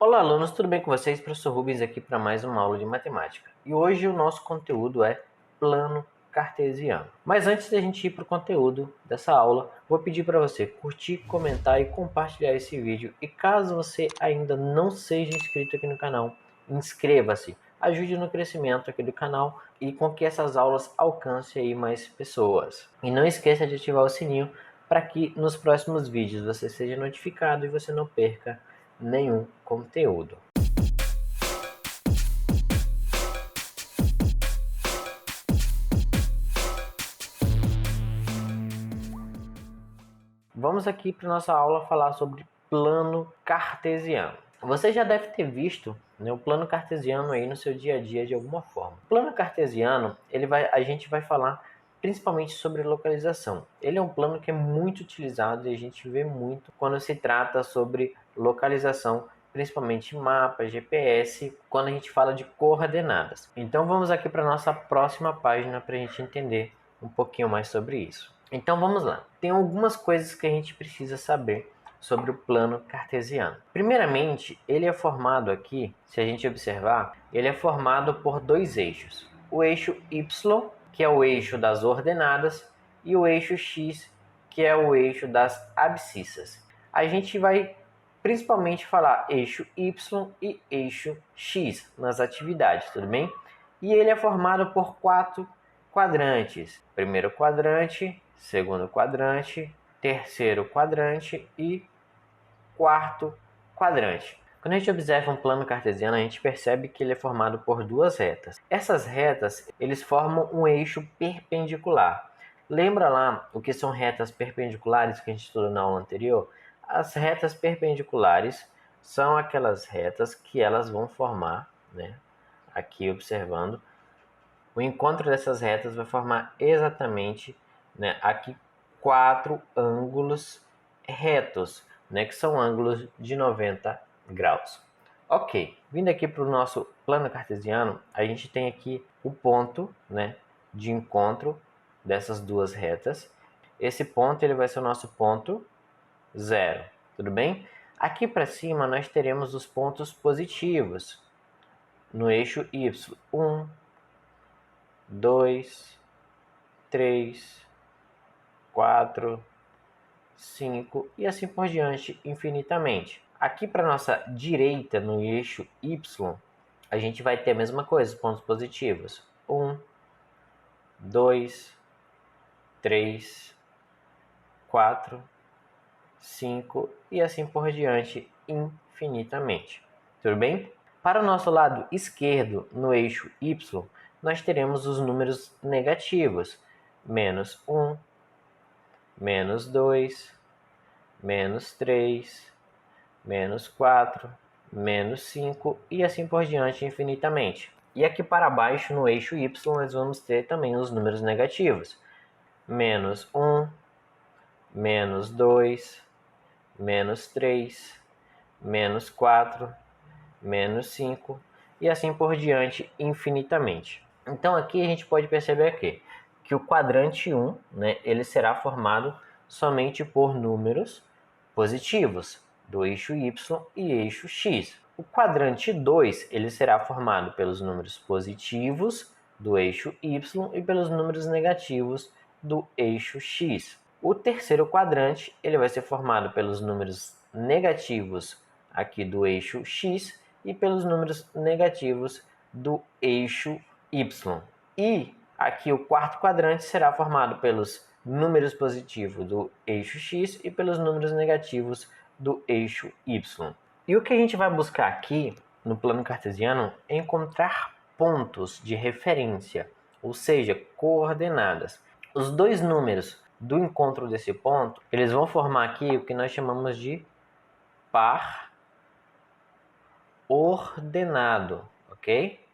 Olá, alunos, tudo bem com vocês? Professor Rubens aqui para mais uma aula de matemática. E hoje o nosso conteúdo é plano cartesiano. Mas antes da gente ir para o conteúdo dessa aula, vou pedir para você curtir, comentar e compartilhar esse vídeo. E caso você ainda não seja inscrito aqui no canal, inscreva-se. Ajude no crescimento aqui do canal e com que essas aulas alcancem aí mais pessoas. E não esqueça de ativar o sininho para que nos próximos vídeos você seja notificado e você não perca nenhum conteúdo. Vamos aqui para nossa aula falar sobre plano cartesiano. Você já deve ter visto, né, o plano cartesiano aí no seu dia a dia de alguma forma. O plano cartesiano, a gente vai falar principalmente sobre localização. Ele é um plano que é muito utilizado e a gente vê muito quando se trata sobre localização, principalmente mapa, GPS, quando a gente fala de coordenadas. Então vamos aqui para nossa próxima página para a gente entender um pouquinho mais sobre isso. Então vamos lá. Tem algumas coisas que a gente precisa saber sobre o plano cartesiano. Primeiramente, ele é formado aqui, se a gente observar, ele é formado por dois eixos. O eixo Y, que é o eixo das ordenadas, e o eixo X, que é o eixo das abscissas. A gente vai principalmente falar eixo Y e eixo X nas atividades, tudo bem? E ele é formado por quatro quadrantes. Primeiro quadrante, segundo quadrante, terceiro quadrante e quarto quadrante. Quando a gente observa um plano cartesiano, a gente percebe que ele é formado por duas retas. Essas retas, eles formam um eixo perpendicular. Lembra lá o que são retas perpendiculares que a gente estudou na aula anterior? As retas perpendiculares são aquelas retas que elas vão formar, né? Aqui observando, o encontro dessas retas vai formar exatamente, né, aqui quatro ângulos retos, né, que são ângulos de 90 graus. Ok, vindo aqui para o nosso plano cartesiano, a gente tem aqui o ponto, né, de encontro dessas duas retas. Esse ponto ele vai ser o nosso ponto zero, tudo bem? Aqui para cima nós teremos os pontos positivos no eixo Y. 1, 2, 3, 4, 5 e assim por diante infinitamente. Aqui para nossa direita, no eixo Y, a gente vai ter a mesma coisa, pontos positivos. 1, 2, 3, 4, 5 e assim por diante infinitamente. Tudo bem? Para o nosso lado esquerdo, no eixo Y, nós teremos os números negativos. Menos 1, menos 2, menos 3, menos 4, menos 5 e assim por diante infinitamente. E aqui para baixo, no eixo Y, nós vamos ter também os números negativos. Menos 1, menos 2, menos 3, menos 4, menos 5 e assim por diante infinitamente. Então aqui a gente pode perceber que o quadrante 1, né, ele será formado somente por números positivos do eixo Y e eixo X. O quadrante 2 ele será formado pelos números positivos do eixo Y e pelos números negativos do eixo X. O terceiro quadrante ele vai ser formado pelos números negativos aqui do eixo X e pelos números negativos do eixo Y. E aqui o quarto quadrante será formado pelos números positivos do eixo X e pelos números negativos do eixo Y. E o que a gente vai buscar aqui no plano cartesiano é encontrar pontos de referência, ou seja, coordenadas. Os dois números do encontro desse ponto, eles vão formar aqui o que nós chamamos de par ordenado, ok?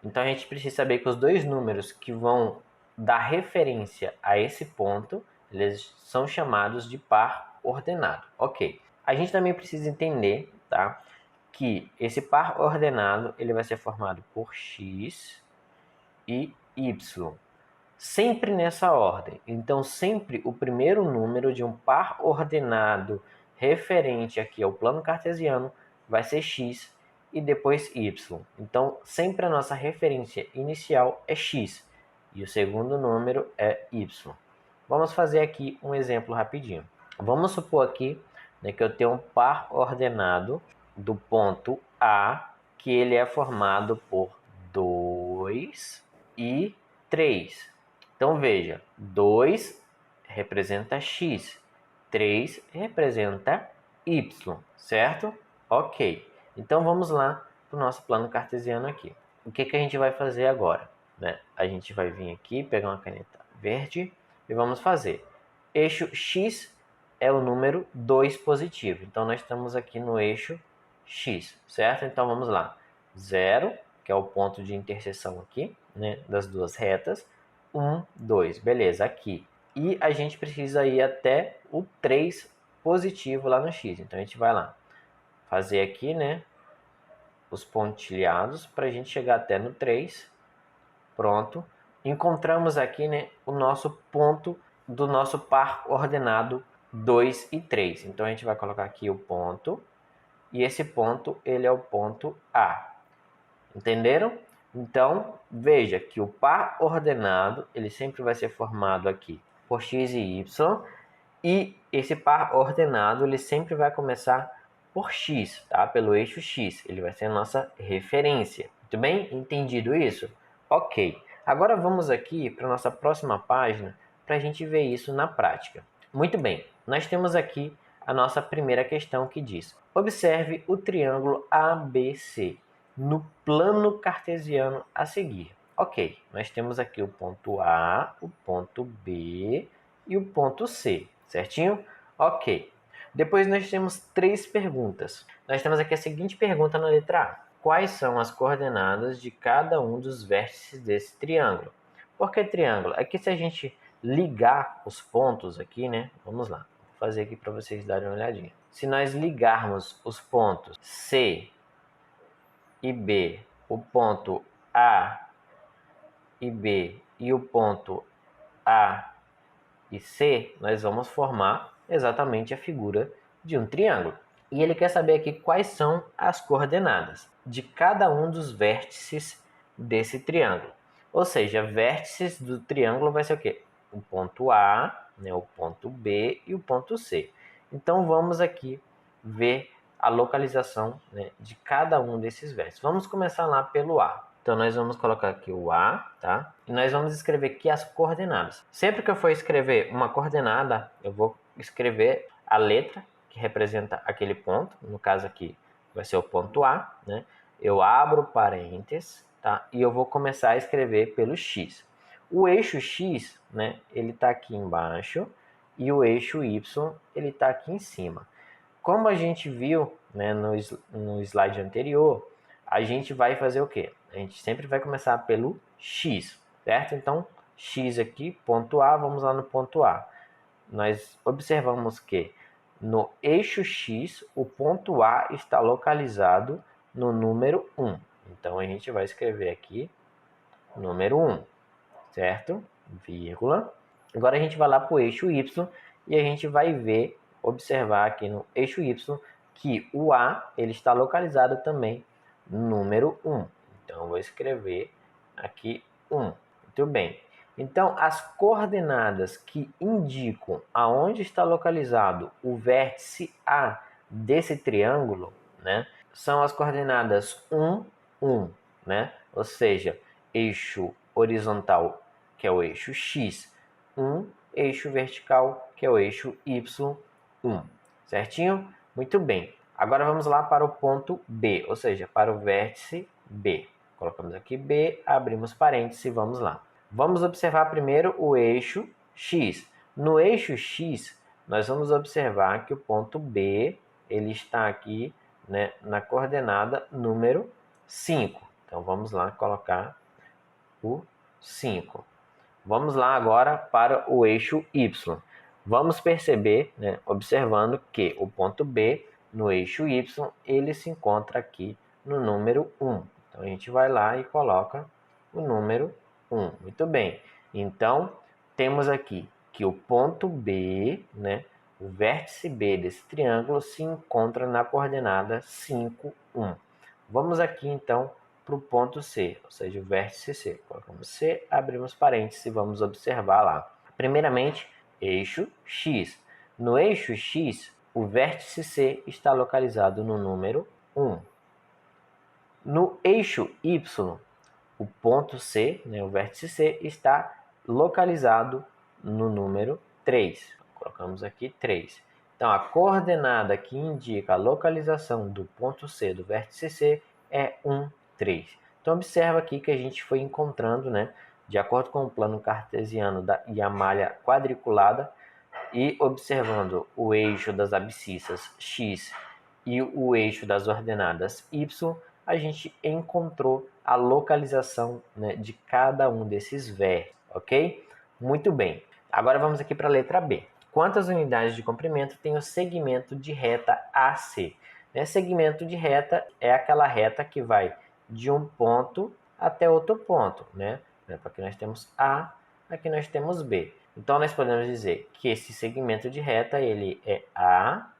Então a gente precisa saber que os dois números que vão dar referência a esse ponto, eles são chamados de par ordenado, ok? A gente também precisa entender, tá, que esse par ordenado ele vai ser formado por x e y, sempre nessa ordem. Então sempre o primeiro número de um par ordenado referente aqui ao plano cartesiano vai ser x e depois y. Então, sempre a nossa referência inicial é x e o segundo número é y. Vamos fazer aqui um exemplo rapidinho. Vamos supor aqui, né, que eu tenho um par ordenado do ponto A, que ele é formado por 2 e 3. Então veja, 2 representa x, 3 representa y, certo? Ok. Então vamos lá para o nosso plano cartesiano aqui. O que a gente vai fazer agora? Né? A gente vai vir aqui, pegar uma caneta verde e vamos fazer. Eixo x é o número 2 positivo. Então nós estamos aqui no eixo x, certo? Então vamos lá. 0, que é o ponto de interseção aqui, né, das duas retas. 1, 2, beleza, aqui. E a gente precisa ir até o 3 positivo lá no x. Então a gente vai lá fazer aqui, né, os pontilhados para a gente chegar até no 3. Pronto. Encontramos aqui, né, o nosso ponto do nosso par ordenado 2 e 3. Então a gente vai colocar aqui o ponto. E esse ponto, ele é o ponto A. Entenderam? Então, veja que o par ordenado, ele sempre vai ser formado aqui por x e y. E esse par ordenado, ele sempre vai começar por x, tá? Pelo eixo x. Ele vai ser a nossa referência. Muito bem? Entendido isso? Ok. Agora vamos aqui para a nossa próxima página para a gente ver isso na prática. Muito bem. Nós temos aqui a nossa primeira questão que diz: observe o triângulo ABC no plano cartesiano a seguir. Ok, nós temos aqui o ponto A, o ponto B e o ponto C, certinho? Ok. Depois nós temos 3 perguntas. Nós temos aqui a seguinte pergunta na letra A: quais são as coordenadas de cada um dos vértices desse triângulo? Por que triângulo? É que se a gente ligar os pontos aqui, né? Vamos lá, vou fazer aqui para vocês darem uma olhadinha. Se nós ligarmos os pontos C e B, o ponto A e B e o ponto A e C, nós vamos formar exatamente a figura de um triângulo. E ele quer saber aqui quais são as coordenadas de cada um dos vértices desse triângulo. Ou seja, vértices do triângulo vai ser o quê? O ponto A, né, o ponto B e o ponto C. Então vamos aqui ver a localização, né, de cada um desses vértices. Vamos começar lá pelo A. Então nós vamos colocar aqui o A, tá? E nós vamos escrever aqui as coordenadas. Sempre que eu for escrever uma coordenada, eu vou escrever a letra que representa aquele ponto. No caso aqui vai ser o ponto A, né? Eu abro parênteses, tá? E eu vou começar a escrever pelo X. O eixo X, né? Ele está aqui embaixo e o eixo Y, ele está aqui em cima. Como a gente viu, né, no slide anterior, a gente vai fazer o quê? A gente sempre vai começar pelo X, certo? Então, X aqui, ponto A, vamos lá no ponto A. Nós observamos que no eixo X, o ponto A está localizado no número 1. Então, a gente vai escrever aqui número 1, certo? Vírgula. Agora, a gente vai lá para o eixo Y e a gente vai ver, observar aqui no eixo Y, que o A ele está localizado também no número 1. Então, eu vou escrever aqui 1. Muito bem. Então, as coordenadas que indicam aonde está localizado o vértice A desse triângulo, né, são as coordenadas 1, 1, né? Ou seja, eixo horizontal, que é o eixo X, 1, eixo vertical, que é o eixo Y, 1. Certinho? Muito bem. Agora vamos lá para o ponto B, ou seja, para o vértice B. Colocamos aqui B, abrimos parênteses e vamos lá. Vamos observar primeiro o eixo X. No eixo X, nós vamos observar que o ponto B ele está aqui, né, na coordenada número 5. Então, vamos lá colocar o 5. Vamos lá agora para o eixo Y. Vamos perceber, né, observando que o ponto B no eixo Y, ele se encontra aqui no número 1. Então, a gente vai lá e coloca o número 1. Muito bem. Então, temos aqui que o ponto B, né, o vértice B desse triângulo se encontra na coordenada 5, 1. Vamos aqui, então, para o ponto C, ou seja, o vértice C. Colocamos C, abrimos parênteses e vamos observar lá. Primeiramente, eixo X. No eixo X, o vértice C está localizado no número 1. No eixo Y, o ponto C, né, o vértice C, está localizado no número 3. Colocamos aqui 3. Então, a coordenada que indica a localização do ponto C do vértice C é 1, 3. Então, observa aqui que a gente foi encontrando, né, de acordo com o plano cartesiano e a malha quadriculada, e observando o eixo das abscissas X e o eixo das ordenadas Y, a gente encontrou a localização, né, de cada um desses vértices, ok? Muito bem. Agora vamos aqui para a letra B. Quantas unidades de comprimento tem o segmento de reta AC? Segmento de reta é aquela reta que vai de um ponto até outro ponto, né? Aqui nós temos A, aqui nós temos B. Então, nós podemos dizer que esse segmento de reta ele é AB,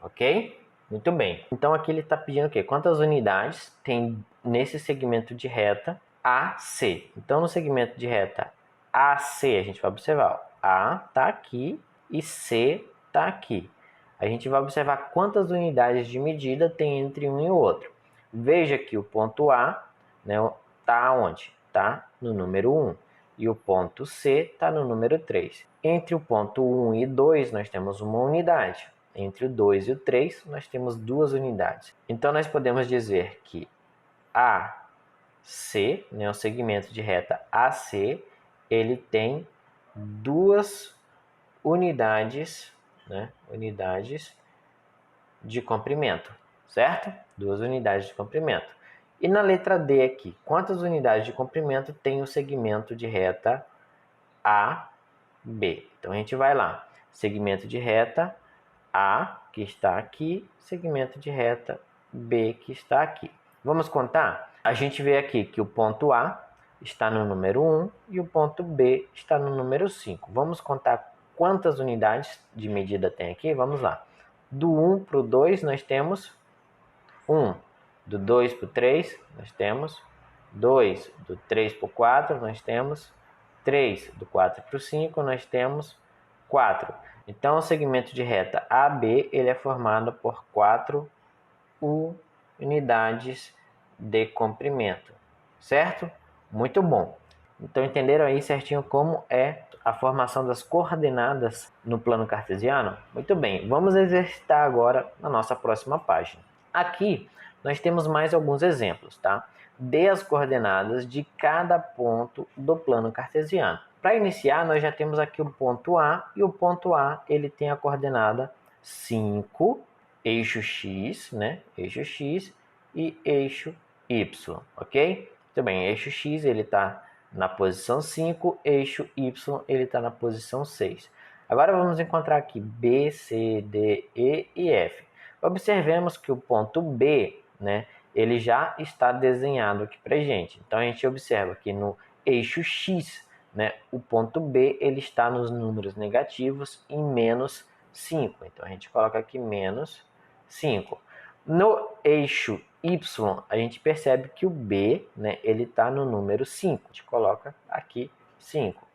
ok? Muito bem. Então, aqui ele está pedindo o quê? Quantas unidades tem nesse segmento de reta AC? Então, no segmento de reta AC, a gente vai observar, ó, A está aqui e C está aqui. A gente vai observar quantas unidades de medida tem entre um e o outro. Veja que o ponto A, né, está onde? Está no número 1. E o ponto C está no número 3. Entre o ponto 1 e 2, nós temos uma unidade. Entre o 2 e o 3, nós temos 2 unidades. Então, nós podemos dizer que AC, né, o segmento de reta AC, ele tem 2 unidades, né, unidades de comprimento, certo? 2 unidades de comprimento. E na letra D aqui, quantas unidades de comprimento tem o segmento de reta AB? Então, a gente vai lá. Segmento de reta A, que está aqui, segmento de reta B, que está aqui. Vamos contar? A gente vê aqui que o ponto A está no número 1 e o ponto B está no número 5. Vamos contar quantas unidades de medida tem aqui? Vamos lá. Do 1 para o 2, nós temos 1. Do 2 para o 3, nós temos 2. Do 3 para o 4, nós temos 3. Do 4 para o 5, nós temos 4. Então, o segmento de reta AB ele é formado por 4 unidades de comprimento, certo? Muito bom. Então, entenderam aí certinho como é a formação das coordenadas no plano cartesiano? Muito bem, vamos exercitar agora na nossa próxima página. Aqui, nós temos mais alguns exemplos, tá? Dê as coordenadas de cada ponto do plano cartesiano. Para iniciar, nós já temos aqui o ponto A, e o ponto A ele tem a coordenada 5, eixo X, né? Eixo X e eixo Y, ok? Muito bem, eixo X ele está na posição 5, eixo Y ele está na posição 6. Agora vamos encontrar aqui B, C, D, E e F. Observemos que o ponto B, né, ele já está desenhado aqui para gente. Então, a gente observa que no eixo X, né, o ponto B ele está nos números negativos em menos 5. Então, a gente coloca aqui menos 5. No eixo Y, a gente percebe que o B, né, ele está no número 5. A gente coloca aqui 5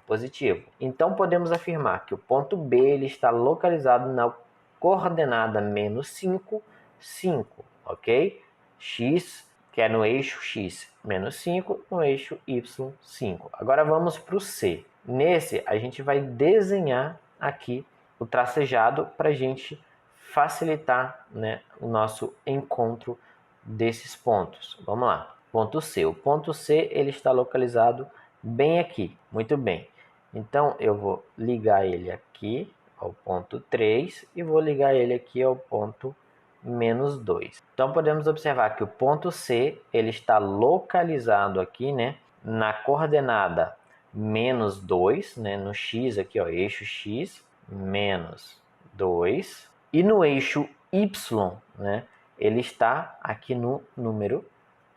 positivo. Então, podemos afirmar que o ponto B ele está localizado na coordenada menos 5, 5, ok? X, que é no eixo X, menos 5, no eixo Y, 5. Agora vamos para o C. Nesse, a gente vai desenhar aqui o tracejado para a gente facilitar, né, o nosso encontro desses pontos. Vamos lá. Ponto C. O ponto C ele está localizado bem aqui. Muito bem. Então, eu vou ligar ele aqui ao ponto 3 e vou ligar ele aqui ao ponto menos 2. Então, podemos observar que o ponto C ele está localizado aqui, né, na coordenada menos 2, né, no X aqui, ó, eixo X, menos 2. E no eixo Y, né, ele está aqui no número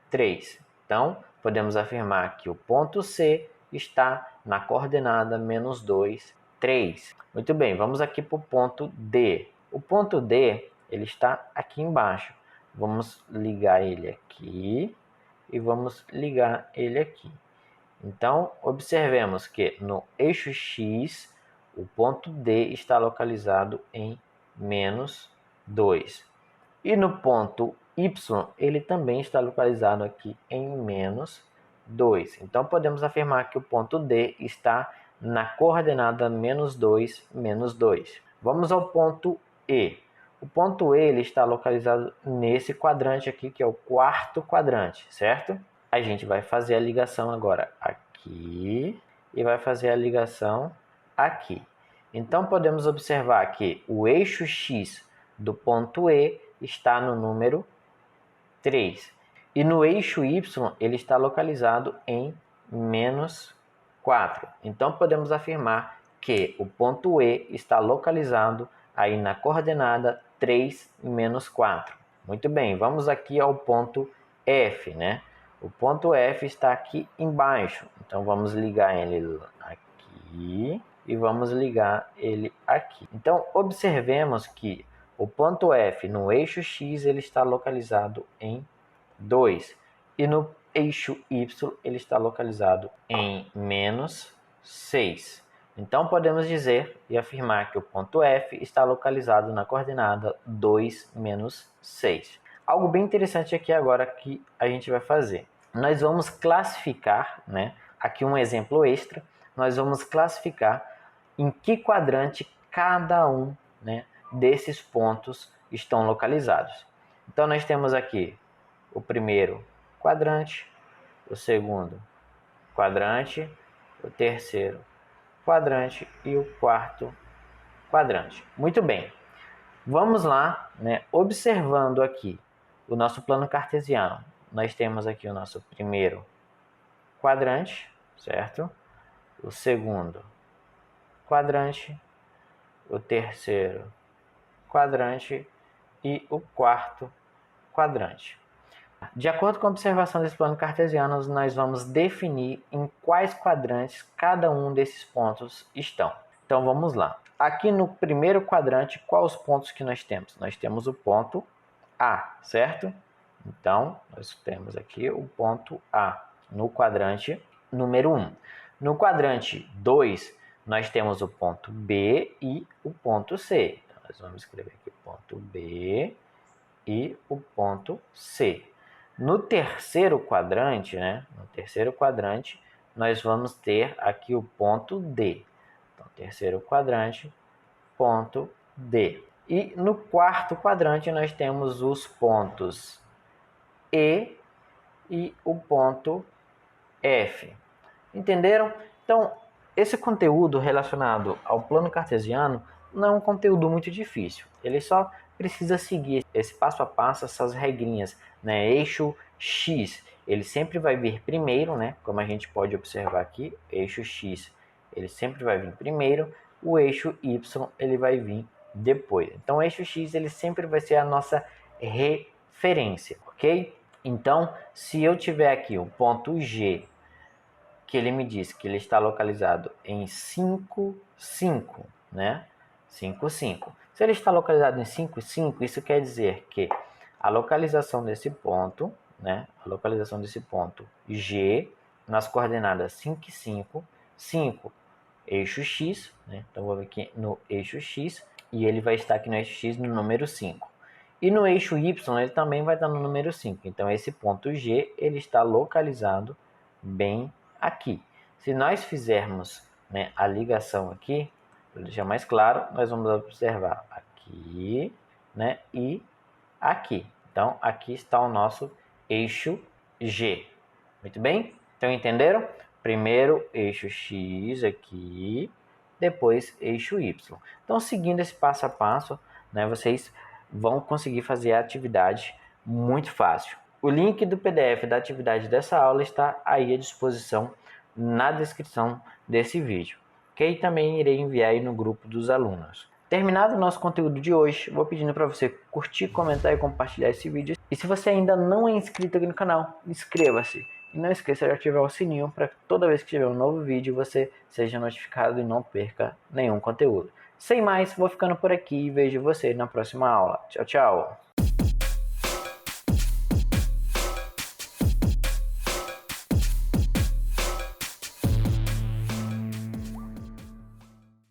3. Então, podemos afirmar que o ponto C está na coordenada menos 2 3. Muito bem, vamos aqui para o ponto D. O ponto D, ele está aqui embaixo. Vamos ligar ele aqui e vamos ligar ele aqui. Então, observemos que no eixo X, o ponto D está localizado em menos 2. E no ponto Y, ele também está localizado aqui em menos 2. Então, podemos afirmar que o ponto D está na coordenada menos 2, menos 2. Vamos ao ponto E. O ponto E ele está localizado nesse quadrante aqui, que é o quarto quadrante, certo? A gente vai fazer a ligação agora aqui e vai fazer a ligação aqui. Então, podemos observar que o eixo X do ponto E está no número 3. E no eixo Y, ele está localizado em menos 4. Então, podemos afirmar que o ponto E está localizado aí na coordenada 3 menos 4. Muito bem, vamos aqui ao ponto F, né? O ponto F está aqui embaixo. Então, vamos ligar ele aqui e vamos ligar ele aqui. Então, observemos que o ponto F no eixo X ele está localizado em 2 e no eixo Y ele está localizado em menos 6. Então podemos dizer e afirmar que o ponto F está localizado na coordenada 2 menos 6. Algo bem interessante aqui agora que a gente vai fazer. Nós vamos classificar, né? Aqui um exemplo extra. Nós vamos classificar em que quadrante cada um, né, desses pontos estão localizados. Então nós temos aqui o primeiro quadrante, o segundo quadrante, o terceiro quadrante e o quarto quadrante. Muito bem, vamos lá, né, observando aqui o nosso plano cartesiano. Nós temos aqui o nosso primeiro quadrante, certo? O segundo quadrante, o terceiro quadrante e o quarto quadrante. De acordo com a observação desse plano cartesiano, nós vamos definir em quais quadrantes cada um desses pontos estão. Então vamos lá. Aqui no primeiro quadrante, quais os pontos que nós temos? Nós temos o ponto A, certo? Então, nós temos aqui o ponto A no quadrante número 1. No quadrante 2, nós temos o ponto B e o ponto C. Então, nós vamos escrever aqui o ponto B e o ponto C. No terceiro quadrante, né? No terceiro quadrante, nós vamos ter aqui o ponto D. Então, terceiro quadrante, ponto D. E no quarto quadrante, nós temos os pontos E e o ponto F. Entenderam? Então, esse conteúdo relacionado ao plano cartesiano não é um conteúdo muito difícil. Ele só precisa seguir esse passo a passo, essas regrinhas, né? Eixo X, ele sempre vai vir primeiro, né? Como a gente pode observar aqui, eixo X, ele sempre vai vir primeiro, o eixo Y, ele vai vir depois. Então, o eixo X, ele sempre vai ser a nossa referência, ok? Então, se eu tiver aqui o ponto G, que ele me diz que ele está localizado em 5, 5, né? 5, 5. Se ele está localizado em 5, 5, isso quer dizer que a localização desse ponto, né? A localização desse ponto G, nas coordenadas 5 e 5, 5, eixo X, né? Então, vou ver aqui no eixo X, e ele vai estar aqui no eixo X no número 5. E no eixo Y, ele também vai estar no número 5. Então, esse ponto G, ele está localizado bem aqui. Se nós fizermos, né, a ligação aqui, para deixar mais claro, nós vamos observar aqui, né, e aqui. Então, aqui está o nosso eixo G. Muito bem? Então, entenderam? Primeiro eixo X aqui, depois eixo Y. Então, seguindo esse passo a passo, né, vocês vão conseguir fazer a atividade muito fácil. O link do PDF da atividade dessa aula está aí à disposição na descrição desse vídeo, ok? Também irei enviar aí no grupo dos alunos. Terminado o nosso conteúdo de hoje, vou pedindo para você curtir, comentar e compartilhar esse vídeo. E se você ainda não é inscrito aqui no canal, inscreva-se. E não esqueça de ativar o sininho para que toda vez que tiver um novo vídeo você seja notificado e não perca nenhum conteúdo. Sem mais, vou ficando por aqui e vejo você na próxima aula. Tchau, tchau!